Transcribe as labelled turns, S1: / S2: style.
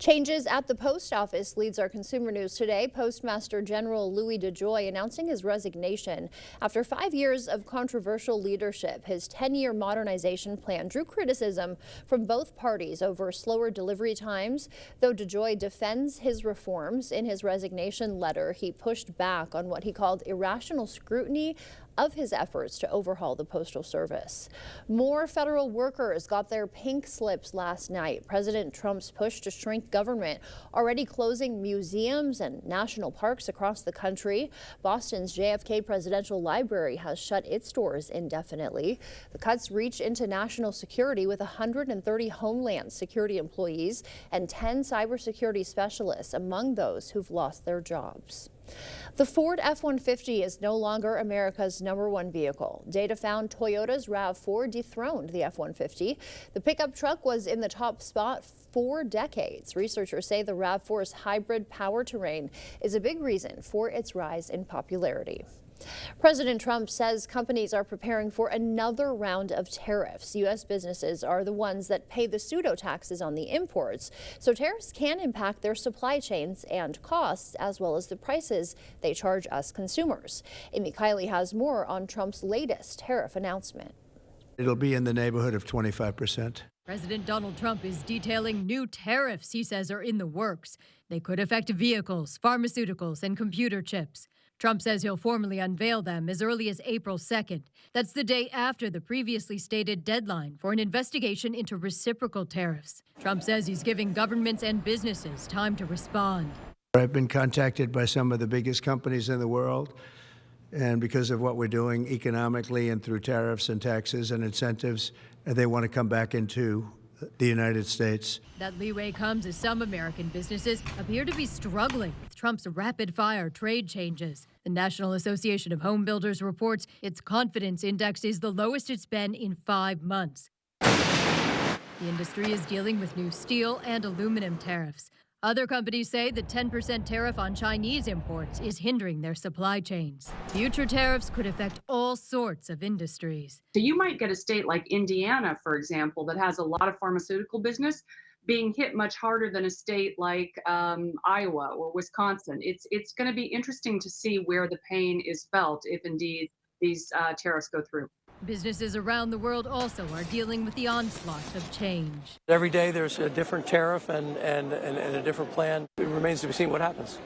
S1: Changes at the post office leads our consumer news today. Postmaster General Louis DeJoy announcing his resignation after 5 years of controversial leadership. His 10-year modernization plan drew criticism from both parties over slower delivery times. Though DeJoy defends his reforms, in his resignation letter, he pushed back on what he called irrational scrutiny of his efforts to overhaul the Postal Service. More federal workers got their pink slips last night. President Trump's push to shrink government already closing museums and national parks across the country. Boston's JFK Presidential Library has shut its doors indefinitely. The cuts reach into national security with 130 Homeland Security employees and 10 cybersecurity specialists among those who've lost their jobs. The Ford F-150 is no longer America's #1 vehicle. Data found Toyota's RAV4 dethroned the F-150. The pickup truck was in the top spot for decades. Researchers say the RAV4's hybrid powertrain is a big reason for its rise in popularity. President Trump says companies are preparing for another round of tariffs. U.S. businesses are the ones that pay the pseudo taxes on the imports, so tariffs can impact their supply chains and costs, as well as the prices they charge us consumers. Amy Kiley has more on Trump's latest tariff announcement.
S2: It'll be in the neighborhood of 25%.
S3: President Donald Trump is detailing new tariffs he says are in the works. They could affect vehicles, pharmaceuticals, and computer chips. Trump says he'll formally unveil them as early as April 2nd. That's the day after the previously stated deadline for an investigation into reciprocal tariffs. Trump says he's giving governments and businesses time to respond.
S2: I've been contacted by some of the biggest companies in the world, and because of what we're doing economically and through tariffs and taxes and incentives, they want to come back into the United States.
S3: That leeway comes as some American businesses appear to be struggling with Trump's rapid-fire trade changes. The National Association of Home Builders reports its confidence index is the lowest it's been in 5 months. The industry is dealing with new steel and aluminum tariffs. Other companies say the 10% tariff on Chinese imports is hindering their supply chains. Future tariffs could affect all sorts of industries.
S4: So you might get a state like Indiana, for example, that has a lot of pharmaceutical business being hit much harder than a state like Iowa or Wisconsin. It's going to be interesting to see where the pain is felt if indeed these tariffs go through.
S3: Businesses around the world also are dealing with the onslaught of change.
S5: Every day there's a different tariff and a different plan. It remains to be seen what happens.